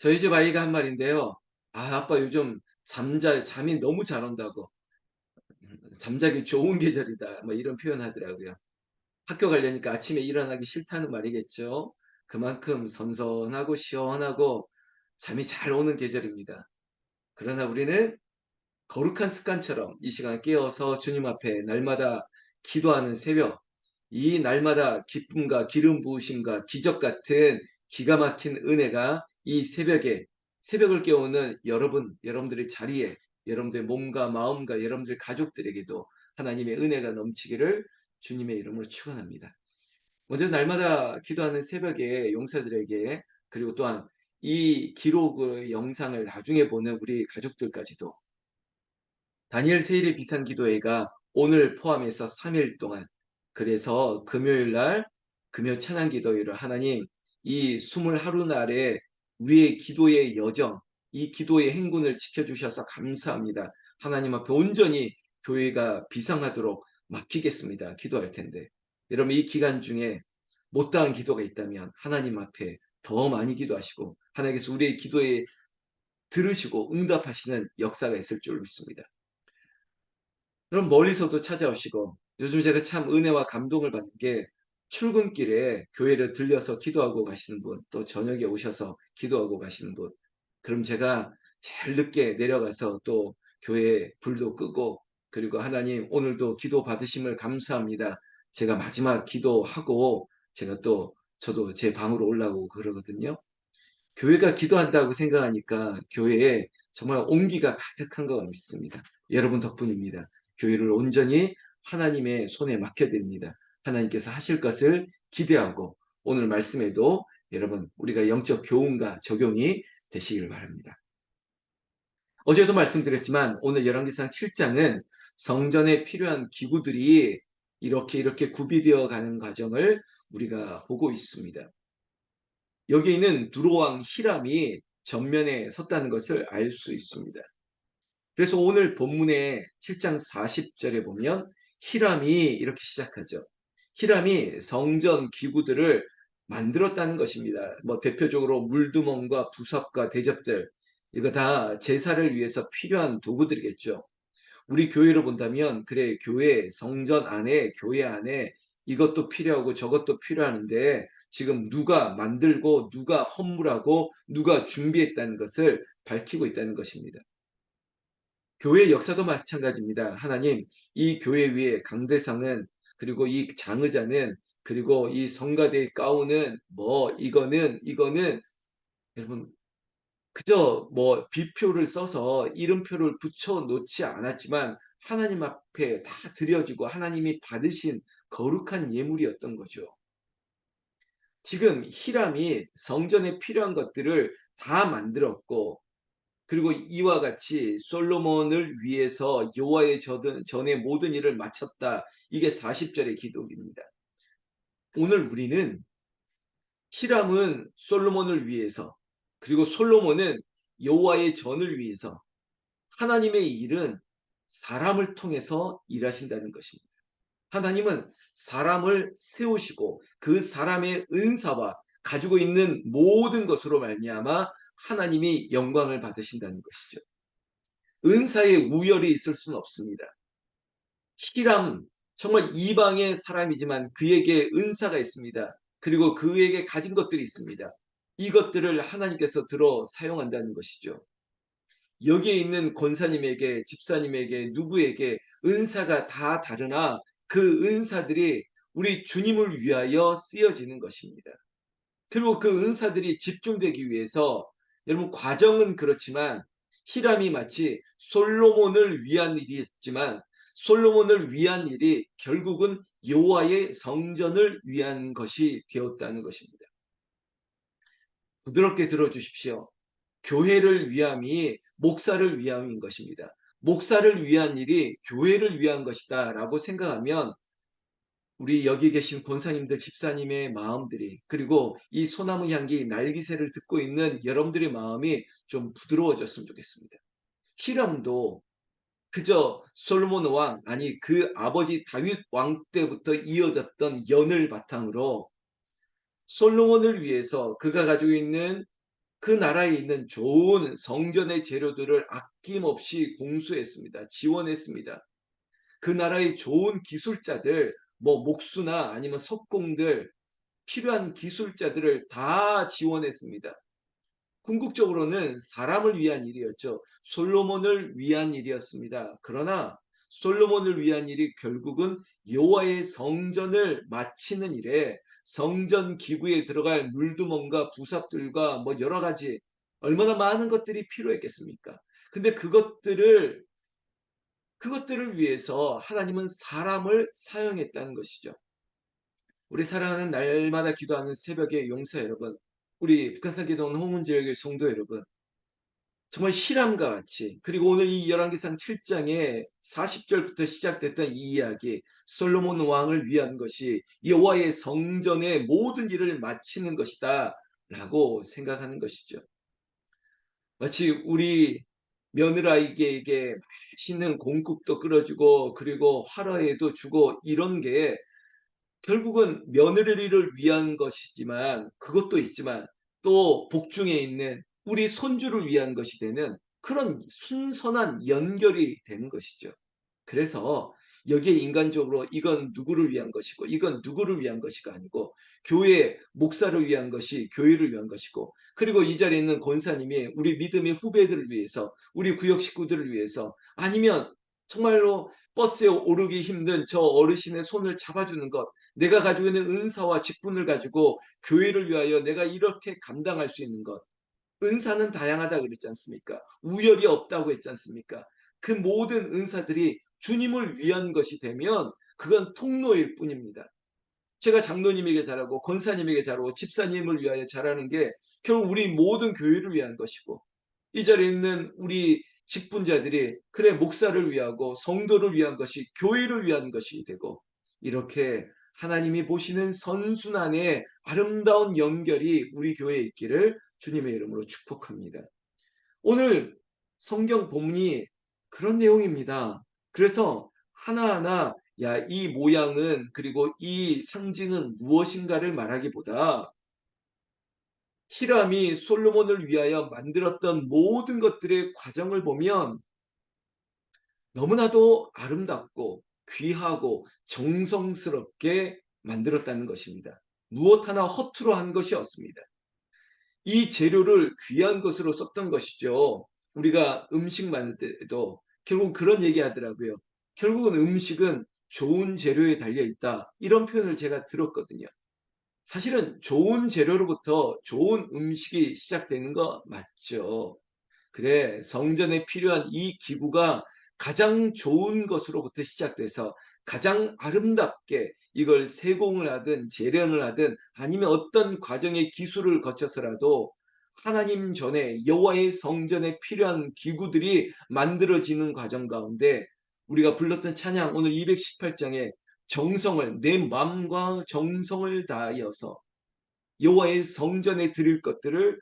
저희 집 아이가 한 말인데요. "아 아빠 요즘 잠이 너무 잘 온다."고 "잠자기 좋은 계절이다." 뭐 이런 표현하더라고요. 학교 가려니까 아침에 일어나기 싫다는 말이겠죠. 그만큼 선선하고 시원하고 잠이 잘 오는 계절입니다. 그러나 우리는 거룩한 습관처럼 이 시간에 깨어서 주님 앞에 날마다 기도하는 새벽, 이 날마다 기쁨과 기름 부으심과 기적 같은 기가 막힌 은혜가 이 새벽에 새벽을 깨우는 여러분들의 자리에 여러분들의 몸과 마음과 여러분들의 가족들에게도 하나님의 은혜가 넘치기를 주님의 이름으로 축원합니다. 먼저 날마다 기도하는 새벽에 용사들에게 그리고 또한 이 기록의 영상을 나중에 보는 우리 가족들까지도 다니엘 세일의 비상기도회가 오늘 포함해서 3일 동안 그래서 금요일 날 금요 찬양기도회를 하나님 이 21하루 날에 우리의 기도의 여정 이 기도의 행군을 지켜주셔서 감사합니다. 하나님 앞에 온전히 교회가 비상하도록 맡기겠습니다. 기도할 텐데 여러분 이 기간 중에 못다한 기도가 있다면 하나님 앞에 더 많이 기도하시고 하나님께서 우리의 기도에 들으시고 응답하시는 역사가 있을 줄 믿습니다. 그럼 멀리서도 찾아오시고 요즘 제가 참 은혜와 감동을 받는 게 출근길에 교회를 들려서 기도하고 가시는 분, 또 저녁에 오셔서 기도하고 가시는 분. 그럼 제가 제일 늦게 내려가서 또 교회 불도 끄고 그리고 하나님 오늘도 기도 받으심을 감사합니다. 제가 마지막 기도하고 제가 또 저도 제 방으로 올라오고 그러거든요. 교회가 기도한다고 생각하니까 교회에 정말 온기가 가득한 것 믿습니다. 여러분 덕분입니다. 교회를 온전히 하나님의 손에 맡겨드립니다. 하나님께서 하실 것을 기대하고 오늘 말씀에도 여러분 우리가 영적 교훈과 적용이 되시길 바랍니다. 어제도 말씀드렸지만 오늘 열왕기상 7장은 성전에 필요한 기구들이 이렇게 구비되어 가는 과정을 우리가 보고 있습니다. 여기에 있는 두로왕 히람이 전면에 섰다는 것을 알 수 있습니다. 그래서 오늘 본문의 7장 40절에 보면 히람이 이렇게 시작하죠. 히람이 성전 기구들을 만들었다는 것입니다. 뭐 대표적으로 물두멍과 부삽과 대접들 이거 다 제사를 위해서 필요한 도구들이겠죠. 우리 교회로 본다면 그래 교회 성전 안에 교회 안에 이것도 필요하고 저것도 필요하는데 지금 누가 만들고 누가 헌물하고 누가 준비했다는 것을 밝히고 있다는 것입니다. 교회 역사도 마찬가지입니다. 하나님 이 교회 위에 강대상은 그리고 이 장의자는 그리고 이 성가대의 가운은 뭐 이거는 여러분 그저 뭐 비표를 써서 이름표를 붙여 놓지 않았지만 하나님 앞에 다 드려지고 하나님이 받으신 거룩한 예물이었던 거죠. 지금 히람이 성전에 필요한 것들을 다 만들었고 그리고 이와 같이 솔로몬을 위해서 여호와의 전에 모든 일을 마쳤다. 이게 40절의 기록입니다. 오늘 우리는 히람은 솔로몬을 위해서 그리고 솔로몬은 여호와의 전을 위해서 하나님의 일은 사람을 통해서 일하신다는 것입니다. 하나님은 사람을 세우시고 그 사람의 은사와 가지고 있는 모든 것으로 말미암아 하나님이 영광을 받으신다는 것이죠. 은사에 우열이 있을 수는 없습니다. 히람 정말 이방의 사람이지만 그에게 은사가 있습니다. 그리고 그에게 가진 것들이 있습니다. 이것들을 하나님께서 들어 사용한다는 것이죠. 여기에 있는 권사님에게 집사님에게 누구에게 은사가 다 다르나 그 은사들이 우리 주님을 위하여 쓰여지는 것입니다. 그리고 그 은사들이 집중되기 위해서 여러분 과정은 그렇지만 히람이 마치 솔로몬을 위한 일이었지만 솔로몬을 위한 일이 결국은 여호와의 성전을 위한 것이 되었다는 것입니다. 부드럽게 들어주십시오. 교회를 위함이 목사를 위함인 것입니다. 목사를 위한 일이 교회를 위한 것이다라고 생각하면 우리 여기 계신 권사님들, 집사님의 마음들이 그리고 이 소나무 향기 날기새를 듣고 있는 여러분들의 마음이 좀 부드러워졌으면 좋겠습니다. 히람도 그저 솔로몬 왕 아니 그 아버지 다윗 왕 때부터 이어졌던 연을 바탕으로 솔로몬을 위해서 그가 가지고 있는 그 나라에 있는 좋은 성전의 재료들을 아낌없이 공수했습니다. 지원했습니다. 그 나라의 좋은 기술자들, 뭐 목수나 아니면 석공들, 필요한 기술자들을 다 지원했습니다. 궁극적으로는 사람을 위한 일이었죠. 솔로몬을 위한 일이었습니다. 그러나 솔로몬을 위한 일이 결국은 여호와의 성전을 마치는 일에 성전 기구에 들어갈 물두멍과 부삽들과 뭐 여러 가지 얼마나 많은 것들이 필요했겠습니까? 근데 그것들을 위해서 하나님은 사람을 사용했다는 것이죠. 우리 사랑하는 날마다 기도하는 새벽의 용사 여러분, 우리 북한산 기도원 홍은지역의 성도 여러분, 정말 실함과 같이, 그리고 오늘 이 열왕기상 7장에 40절부터 시작됐던 이 이야기, 솔로몬 왕을 위한 것이 여호와의 성전의 모든 일을 마치는 것이다 라고 생각하는 것이죠. 마치 우리 며느라에게 맛있는 공국도 끓여주고 그리고 화로에도 주고 이런 게 결국은 며느리를 위한 것이지만, 그것도 있지만 또 복중에 있는 우리 손주를 위한 것이 되는 그런 순선한 연결이 되는 것이죠. 그래서 여기에 인간적으로 이건 누구를 위한 것이고 이건 누구를 위한 것이가 아니고 교회 목사를 위한 것이 교회를 위한 것이고, 그리고 이 자리에 있는 권사님이 우리 믿음의 후배들을 위해서, 우리 구역 식구들을 위해서, 아니면 정말로 버스에 오르기 힘든 저 어르신의 손을 잡아주는 것, 내가 가지고 있는 은사와 직분을 가지고 교회를 위하여 내가 이렇게 감당할 수 있는 것, 은사는 다양하다 그랬지 않습니까? 우열이 없다고 했지 않습니까? 그 모든 은사들이 주님을 위한 것이 되면 그건 통로일 뿐입니다. 제가 장로님에게 잘하고 권사님에게 잘하고 집사님을 위하여 잘하는 게 결국 우리 모든 교회를 위한 것이고, 이 자리에 있는 우리 직분자들이 그래 목사를 위하고 성도를 위한 것이 교회를 위한 것이 되고, 이렇게 하나님이 보시는 선순환의 아름다운 연결이 우리 교회에 있기를 주님의 이름으로 축복합니다. 오늘 성경 본문이 그런 내용입니다. 그래서 하나하나 이 모양은 그리고 이 상징은 무엇인가를 말하기보다 히람이 솔로몬을 위하여 만들었던 모든 것들의 과정을 보면 너무나도 아름답고 귀하고 정성스럽게 만들었다는 것입니다. 무엇 하나 허투루 한 것이 없습니다. 이 재료를 귀한 것으로 썼던 것이죠. 우리가 음식 만들 때도 결국 그런 얘기 하더라고요. 결국은 음식은 좋은 재료에 달려 있다. 이런 표현을 제가 들었거든요. 사실은 좋은 재료로부터 좋은 음식이 시작되는 거 맞죠. 그래, 성전에 필요한 이 기구가 가장 좋은 것으로부터 시작돼서 가장 아름답게 이걸 세공을 하든 재련을 하든 아니면 어떤 과정의 기술을 거쳐서라도 하나님 전에 여호와의 성전에 필요한 기구들이 만들어지는 과정 가운데 우리가 불렀던 찬양 오늘 218장에 정성을 내 마음과 정성을 다하여서 여호와의 성전에 드릴 것들을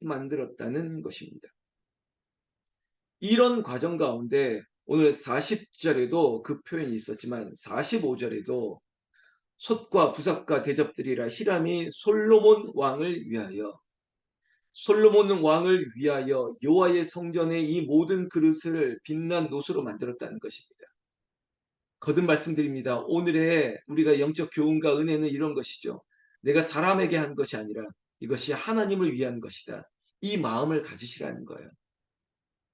만들었다는 것입니다. 이런 과정 가운데 오늘 40절에도 그 표현이 있었지만 45절에도 솥과 부삽과 대접들이라 히람이 솔로몬 왕을 위하여 여호와의 성전의 이 모든 그릇을 빛난 노수로 만들었다는 것입니다. 거듭 말씀드립니다. 오늘의 우리가 영적 교훈과 은혜는 이런 것이죠. 내가 사람에게 한 것이 아니라 이것이 하나님을 위한 것이다. 이 마음을 가지시라는 거예요.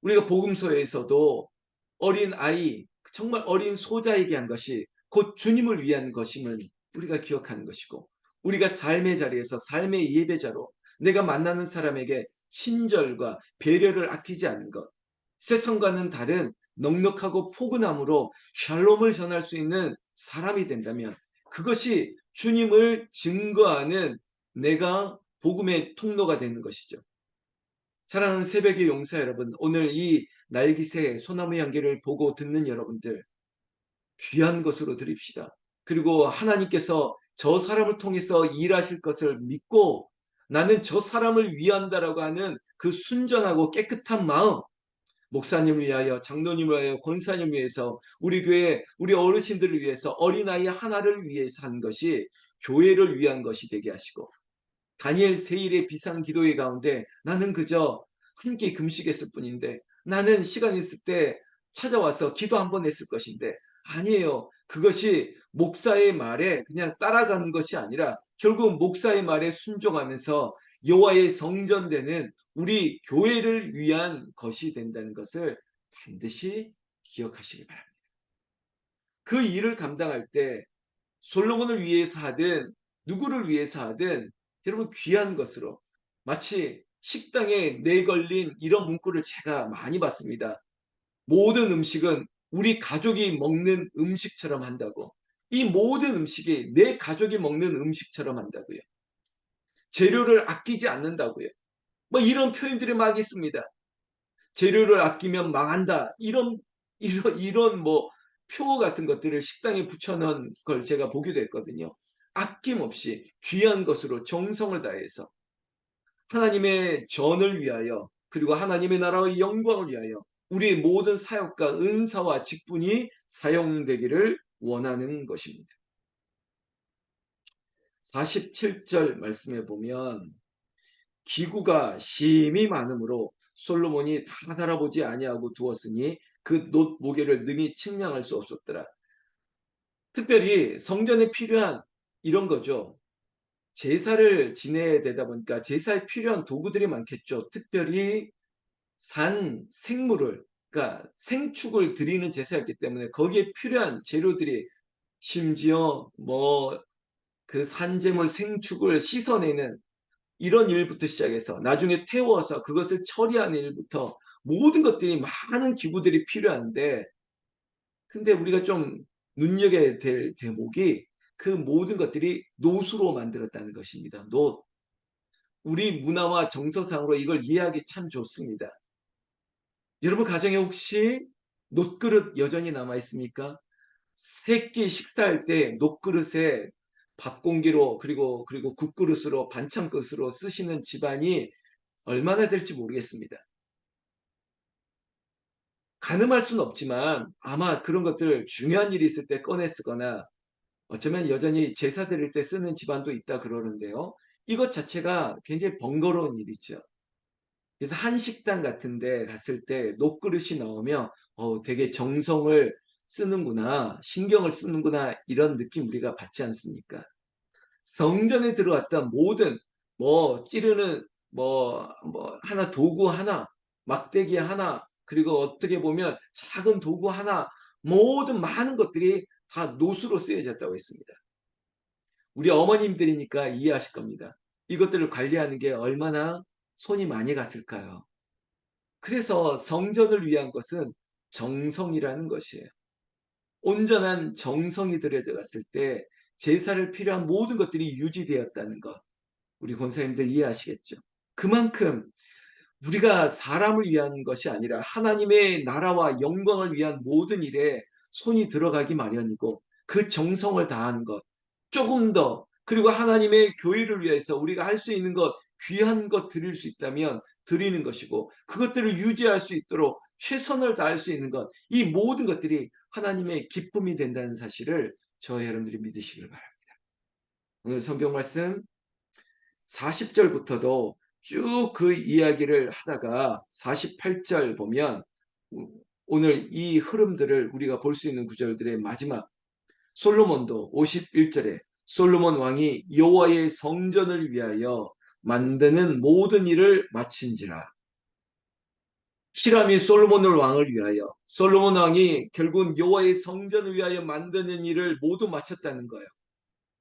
우리가 복음서에서도 어린 아이, 정말 어린 소자에게 한 것이 곧 주님을 위한 것임을 우리가 기억하는 것이고, 우리가 삶의 자리에서 삶의 예배자로 내가 만나는 사람에게 친절과 배려를 아끼지 않는 것, 세상과는 다른 넉넉하고 포근함으로 샬롬을 전할 수 있는 사람이 된다면 그것이 주님을 증거하는 내가 복음의 통로가 되는 것이죠. 사랑하는 새벽의 용사 여러분, 오늘 이 날기새 소나무 향기를 보고 듣는 여러분들 귀한 것으로 드립시다. 그리고 하나님께서 저 사람을 통해서 일하실 것을 믿고 나는 저 사람을 위한다라고 하는 그 순전하고 깨끗한 마음, 목사님을 위하여, 장로님을 위하여, 권사님을 위해서, 우리 교회, 우리 어르신들을 위해서, 어린아이 하나를 위해서 한 것이 교회를 위한 것이 되게 하시고, 다니엘 세일의 비상 기도회 가운데 나는 그저 함께 금식했을 뿐인데, 나는 시간 있을 때 찾아와서 기도 한번 했을 것인데, 아니에요. 그것이 목사의 말에 그냥 따라가는 것이 아니라 결국 목사의 말에 순종하면서 여호와의 성전되는 우리 교회를 위한 것이 된다는 것을 반드시 기억하시기 바랍니다. 그 일을 감당할 때 솔로몬을 위해서 하든 누구를 위해서 하든 여러분 귀한 것으로, 마치 식당에 내걸린 이런 문구를 제가 많이 봤습니다. 모든 음식은 우리 가족이 먹는 음식처럼 한다고. 이 모든 음식이 내 가족이 먹는 음식처럼 한다고요. 재료를 아끼지 않는다고요. 뭐 이런 표현들이 막 있습니다. 재료를 아끼면 망한다. 이런 뭐 표 같은 것들을 식당에 붙여놓은 걸 제가 보기도 했거든요. 아낌없이 귀한 것으로 정성을 다해서 하나님의 전을 위하여, 그리고 하나님의 나라의 영광을 위하여 우리의 모든 사역과 은사와 직분이 사용되기를 원하는 것입니다. 47절 말씀에 보면 기구가 심히 많으므로 솔로몬이 다 달아보지 아니하고 두었으니 그 놋 무게를 능히 측량할 수 없었더라. 특별히 성전에 필요한 이런 거죠. 제사를 지내야 되다 보니까 제사에 필요한 도구들이 많겠죠. 특별히 산 생물을, 그러니까 생축을 드리는 제사였기 때문에 거기에 필요한 재료들이, 심지어 뭐 그 산재물 생축을 씻어내는 이런 일부터 시작해서 나중에 태워서 그것을 처리하는 일부터 모든 것들이, 많은 기구들이 필요한데, 근데 우리가 좀 눈여겨야 될 대목이 그 모든 것들이 노수로 만들었다는 것입니다. 노. 우리 문화와 정서상으로 이걸 이해하기 참 좋습니다. 여러분 가정에 혹시 놋그릇 여전히 남아 있습니까? 세끼 식사할 때 놋그릇에 밥 공기로, 그리고 국그릇으로, 반찬 그릇으로 쓰시는 집안이 얼마나 될지 모르겠습니다. 가늠할 수는 없지만 아마 그런 것들 중요한 일이 있을 때 꺼내 쓰거나, 어쩌면 여전히 제사 드릴 때 쓰는 집안도 있다 그러는데요. 이것 자체가 굉장히 번거로운 일이죠. 그래서 한식당 같은 데 갔을 때 녹그릇이 나오면 되게 정성을 쓰는구나, 신경을 쓰는구나, 이런 느낌 우리가 받지 않습니까? 성전에 들어왔던 모든, 뭐 찌르는 뭐 하나, 도구 하나, 막대기 하나, 그리고 어떻게 보면 작은 도구 하나, 모든 많은 것들이 다 노수로 쓰여졌다고 했습니다. 우리 어머님들이니까 이해하실 겁니다. 이것들을 관리하는 게 얼마나 손이 많이 갔을까요? 그래서 성전을 위한 것은 정성이라는 것이에요. 온전한 정성이 들여져 갔을 때 제사를 필요한 모든 것들이 유지되었다는 것, 우리 권사님들 이해하시겠죠? 그만큼 우리가 사람을 위한 것이 아니라 하나님의 나라와 영광을 위한 모든 일에 손이 들어가기 마련이고, 그 정성을 다하는 것, 조금 더, 그리고 하나님의 교회를 위해서 우리가 할 수 있는 것, 귀한 것 드릴 수 있다면 드리는 것이고, 그것들을 유지할 수 있도록 최선을 다할 수 있는 것, 이 모든 것들이 하나님의 기쁨이 된다는 사실을 저와 여러분들이 믿으시길 바랍니다. 오늘 성경 말씀 40절부터도 쭉 그 이야기를 하다가 48절 보면 오늘 이 흐름들을 우리가 볼 수 있는 구절들의 마지막, 솔로몬도 51절에 솔로몬 왕이 여호와의 성전을 위하여 만드는 모든 일을 마친지라. 히람이 솔로몬을 왕을 위하여, 솔로몬 왕이 결국은 여호와의 성전을 위하여 만드는 일을 모두 마쳤다는 거예요.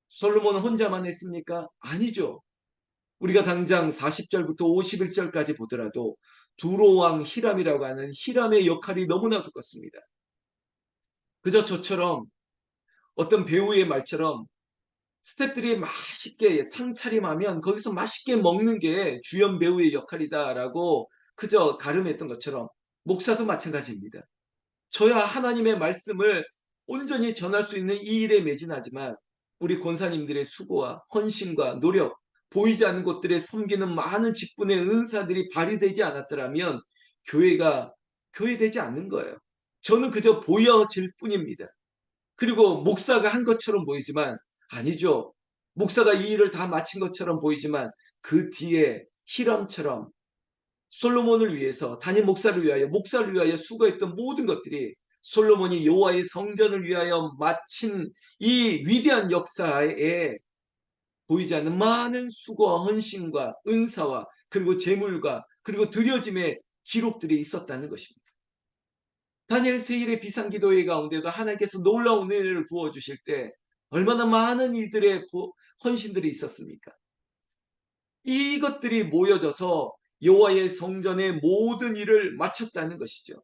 솔로몬은 혼자만 했습니까? 아니죠. 우리가 당장 40절부터 51절까지 보더라도 두로왕 히람이라고 하는 히람의 역할이 너무나 두껍습니다. 그저 저처럼 어떤 배우의 말처럼 스태프들이 맛있게 상차림하면 거기서 맛있게 먹는 게 주연 배우의 역할이다라고 그저 가름했던 것처럼 목사도 마찬가지입니다. 저야 하나님의 말씀을 온전히 전할 수 있는 이 일에 매진하지만 우리 권사님들의 수고와 헌신과 노력, 보이지 않는 곳들에 섬기는 많은 직분의 은사들이 발휘되지 않았더라면 교회가 교회되지 않는 거예요. 저는 그저 보여질 뿐입니다. 그리고 목사가 한 것처럼 보이지만 아니죠. 목사가 이 일을 다 마친 것처럼 보이지만 그 뒤에 히람처럼 솔로몬을 위해서 단임 목사를 위하여 수고했던 모든 것들이 솔로몬이 여호와의 성전을 위하여 마친 이 위대한 역사에 보이지 않는 많은 수고와 헌신과 은사와 그리고 재물과 그리고 드려짐의 기록들이 있었다는 것입니다. 다니엘 세일의 비상기도회 가운데도 하나님께서 놀라운 은혜를 부어주실 때 얼마나 많은 이들의 헌신들이 있었습니까? 이것들이 모여져서 여호와의 성전의 모든 일을 마쳤다는 것이죠.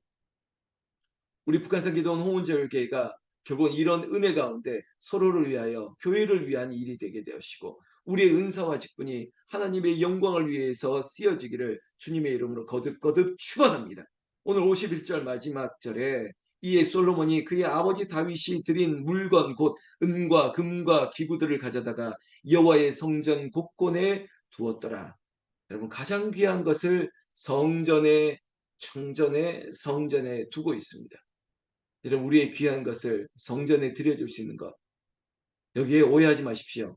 우리 북한산 기도원 홍은절교회가 결국 이런 은혜 가운데 서로를 위하여 교회를 위한 일이 되게 되었고 우리의 은사와 직분이 하나님의 영광을 위해서 쓰여지기를 주님의 이름으로 거듭거듭 축원합니다. 오늘 51절 마지막 절에 이에 솔로몬이 그의 아버지 다윗이 드린 물건 곧 은과 금과 기구들을 가져다가 여호와의 성전 곳곳에 두었더라. 여러분 가장 귀한 것을 성전에 성전에 두고 있습니다. 여러분 우리의 귀한 것을 성전에 드려줄 수 있는 것 여기에 오해하지 마십시오.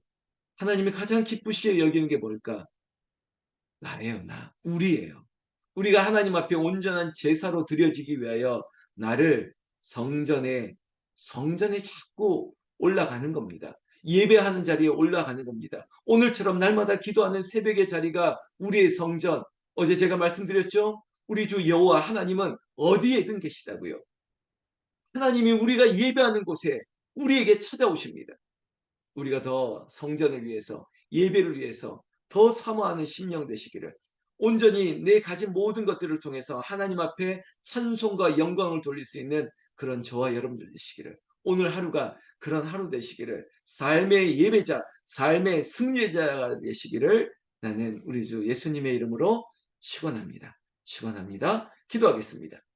하나님이 가장 기쁘시게 여기는 게 뭘까? 나예요. 나. 우리예요. 우리가 하나님 앞에 온전한 제사로 드려지기 위하여 나를 성전에 자꾸 올라가는 겁니다. 예배하는 자리에 올라가는 겁니다. 오늘처럼 날마다 기도하는 새벽의 자리가 우리의 성전. 어제 제가 말씀드렸죠? 우리 주 여호와 하나님은 어디에든 계시다고요. 하나님이 우리가 예배하는 곳에 우리에게 찾아오십니다. 우리가 더 성전을 위해서 예배를 위해서 더 사모하는 심령 되시기를 온전히 내 가진 모든 것들을 통해서 하나님 앞에 찬송과 영광을 돌릴 수 있는 그런 저와 여러분들 되시기를 오늘 하루가 그런 하루 되시기를 삶의 예배자 삶의 승리자가 되시기를 나는 우리 주 예수님의 이름으로 축원합니다. 축원합니다. 기도하겠습니다.